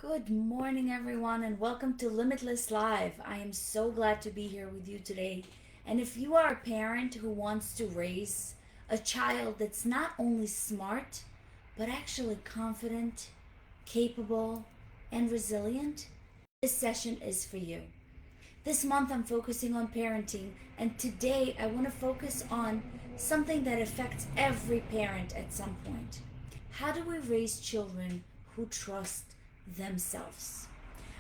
Good morning, everyone, and welcome to Limitless Live. I am so glad to be here with you today. And if you are a parent who wants to raise a child that's not only smart, but actually confident, capable, and resilient, this session is for you. This month, I'm focusing on parenting, and today I want to focus on something that affects every parent at some point. How do we raise children who trust themselves?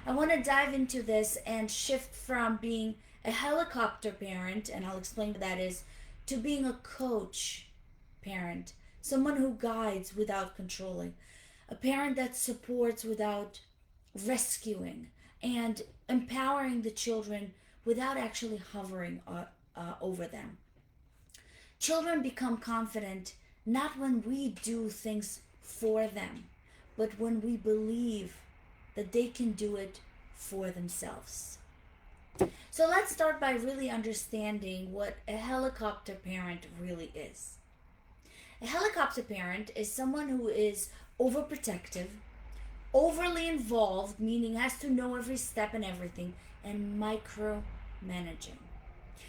I want to dive into this and shift from being a helicopter parent, and I'll explain what that is, to being a coach parent, someone who guides without controlling, a parent that supports without rescuing, and empowering the children without actually hovering over them. Children become confident not when we do things for them, but when we believe that they can do it for themselves. So let's start by really understanding what a helicopter parent really is. A helicopter parent is someone who is overprotective, overly involved, meaning has to know every step and everything, and micromanaging.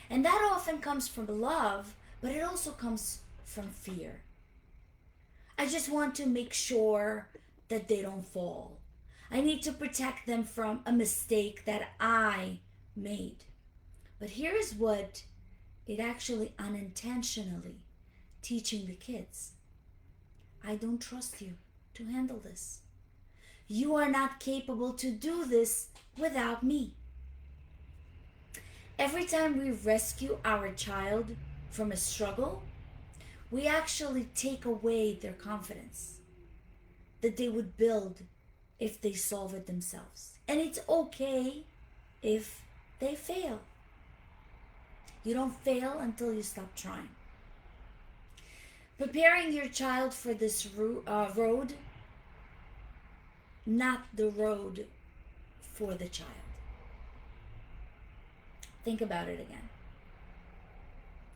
And that often comes from love, but it also comes from fear. I just want to make sure that they don't fall. I need to protect them from a mistake that I made. But here's what it actually unintentionally teaching the kids. I don't trust you to handle this. You are not capable to do this without me. Every time we rescue our child from a struggle, we actually take away their confidence that they would build if they solve it themselves. And it's okay if they fail. You don't fail until you stop trying. Preparing your child for this road, not the road for the child. Think about it again.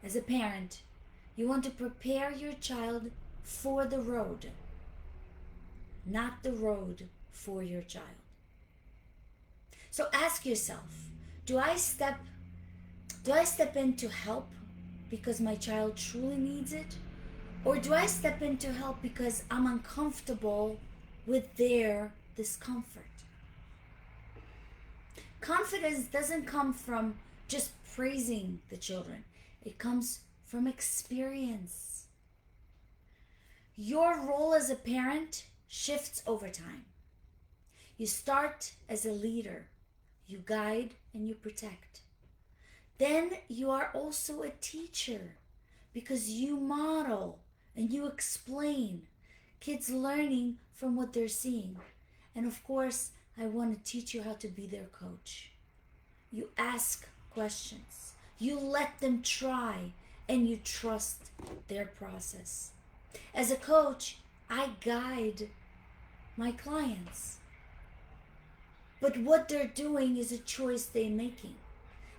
As a parent, you want to prepare your child for the road, not the road for your child. So ask yourself, do I step in to help because my child truly needs it? Or do I step in to help because I'm uncomfortable with their discomfort? Confidence doesn't come from just praising the children. It comes from experience. Your role as a parent shifts over time. You start as a leader. You guide and you protect. Then you are also a teacher because you model and you explain. Kids learning from what they're seeing. And of course, I want to teach you how to be their coach. You ask questions. You let them try and you trust their process. As a coach, I guide my clients. But what they're doing is a choice they're making.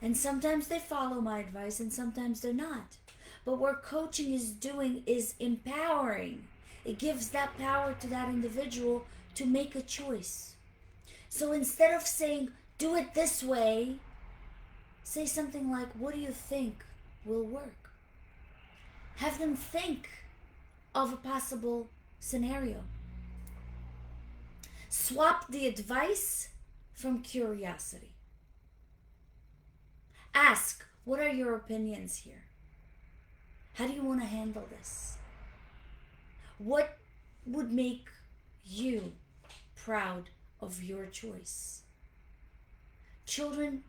And sometimes they follow my advice and sometimes they're not. But what coaching is doing is empowering. It gives that power to that individual to make a choice. So instead of saying, do it this way, say something like, what do you think will work? Have them think of a possible scenario. Swap the advice from curiosity. Ask, what are your opinions here? How do you want to handle this? What would make you proud of your choice? Children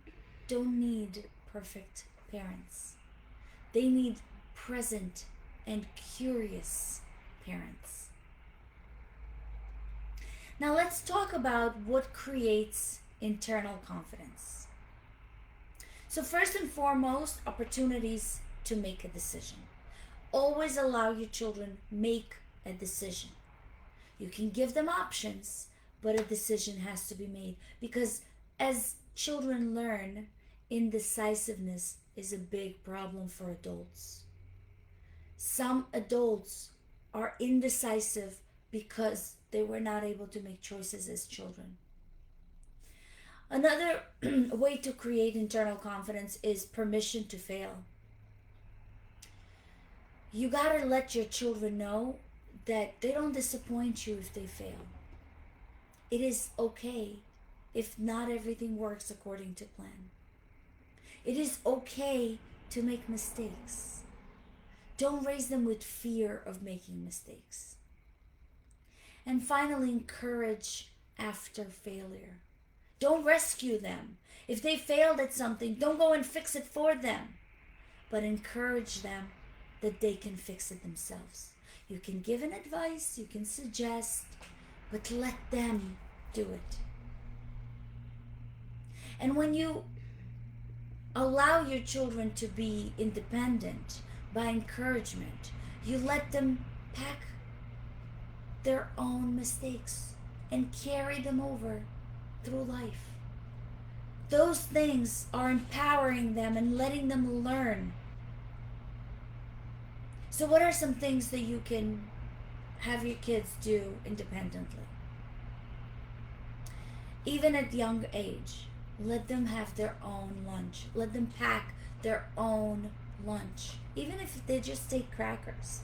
don't need perfect parents. They need present and curious parents. Now let's talk about what creates internal confidence. So first and foremost, opportunities to make a decision. Always allow your children make a decision. You can give them options, but a decision has to be made because as children learn, indecisiveness is a big problem for adults. Some adults are indecisive because they were not able to make choices as children. Another way to create internal confidence is permission to fail. You gotta let your children know that they don't disappoint you if they fail. It is okay if not everything works according to plan. It is okay to make mistakes. Don't raise them with fear of making mistakes. And finally, encourage after failure. Don't rescue them. If they failed at something, don't go and fix it for them, but encourage them that they can fix it themselves. You can give an advice, you can suggest, but let them do it. And when you allow your children to be independent by encouragement, you let them pack their own mistakes and carry them over through life. Those things are empowering them and letting them learn. So what are some things that you can have your kids do independently? Even at young age, let them have their own lunch. Let them pack their own lunch. Even if they just take crackers.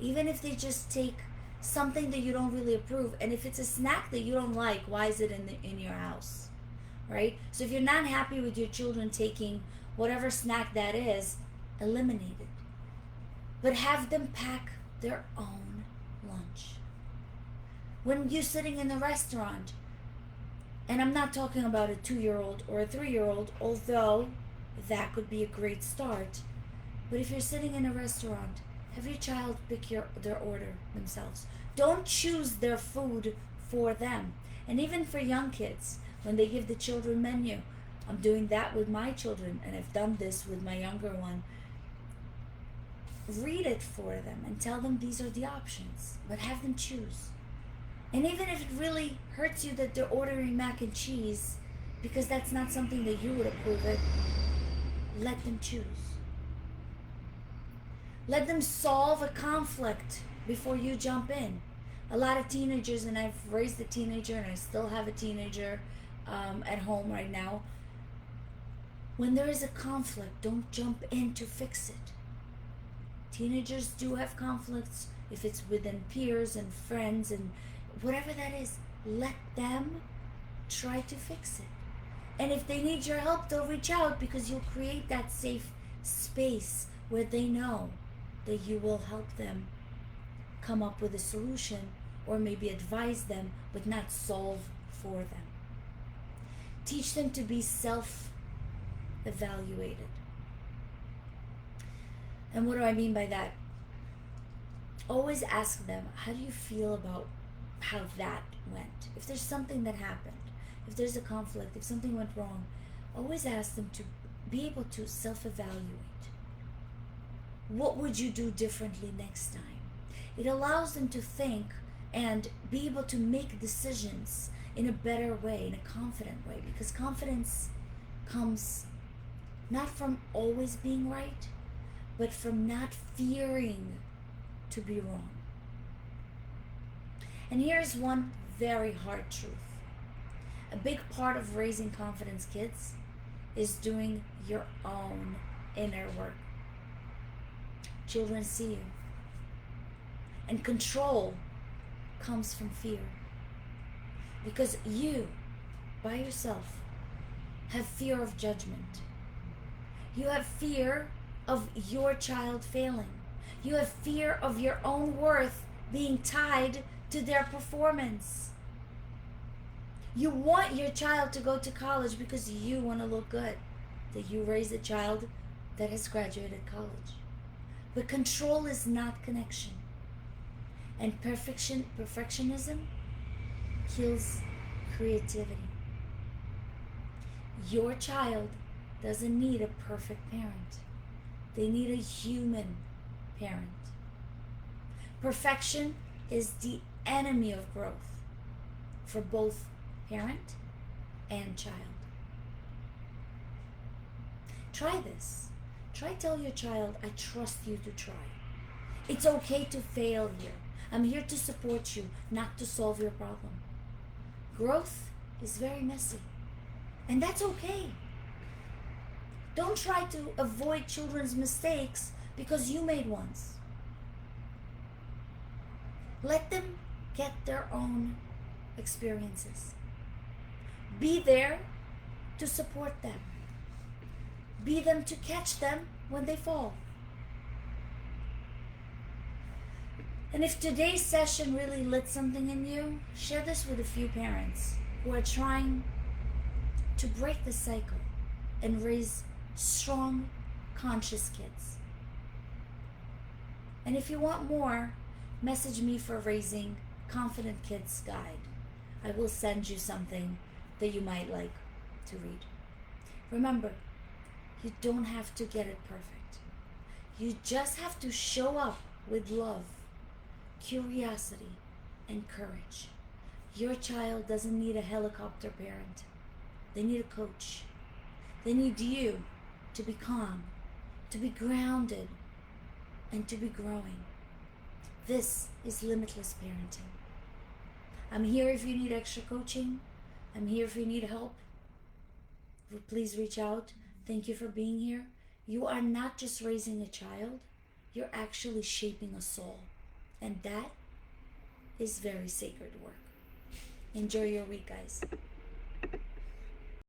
Even if they just take something that you don't really approve. And if it's a snack that you don't like, why is it in your house? Right? So if you're not happy with your children taking whatever snack that is, eliminate it. But have them pack their own lunch. When you're sitting in a restaurant, and I'm not talking about a 2-year-old or a 3-year-old, although that could be a great start. But if you're sitting in a restaurant, have your child pick their order themselves. Don't choose their food for them. And even for young kids, when they give the children menu, I'm doing that with my children, and I've done this with my younger one. Read it for them and tell them these are the options, but have them choose. And even if it really hurts you that they're ordering mac and cheese, because that's not something that you would approve of, let them choose. Let them solve a conflict before you jump in. A lot of teenagers, and I've raised a teenager and I still have a teenager at home right now. When there is a conflict, don't jump in to fix it. Teenagers do have conflicts, if it's within peers and friends and whatever that is. Let them try to fix it. And if they need your help, they'll reach out, because you'll create that safe space where they know that you will help them come up with a solution, or maybe advise them, but not solve for them. Teach them to be self-evaluated. And what do I mean by that? Always ask them, how do you feel about how that went? If there's something that happened, if there's a conflict, if something went wrong, always ask them to be able to self-evaluate. What would you do differently next time? It allows them to think and be able to make decisions in a better way, in a confident way, because confidence comes not from always being right, but from not fearing to be wrong. And here's one very hard truth. A big part of raising confidence kids is doing your own inner work. Children see you. And control comes from fear. Because you, by yourself, have fear of judgment. You have fear of your child failing. You have fear of your own worth being tied to their performance. You want your child to go to college because you want to look good. That you raise a child that has graduated college. But control is not connection. And perfectionism kills creativity. Your child doesn't need a perfect parent. They need a human parent. Perfection is the enemy of growth for both parent and child. Try this. Try tell your child, I trust you to try. It's okay to fail here. I'm here to support you, not to solve your problem. Growth is very messy. And that's okay. Don't try to avoid children's mistakes because you made ones. Let them get their own experiences. Be there to support them. Be them to catch them when they fall. And if today's session really lit something in you, share this with a few parents who are trying to break the cycle and raise strong, conscious kids. And if you want more, message me for Raising Confident Kids Guide. I will send you something that you might like to read. Remember, you don't have to get it perfect. You just have to show up with love, curiosity, and courage. Your child doesn't need a helicopter parent. They need a coach. They need you to be calm, to be grounded, and to be growing. This is Limitless Parenting. I'm here if you need extra coaching. I'm here if you need help. Please reach out. Thank you for being here. You are not just raising a child, you're actually shaping a soul. And that is very sacred work. Enjoy your week, guys.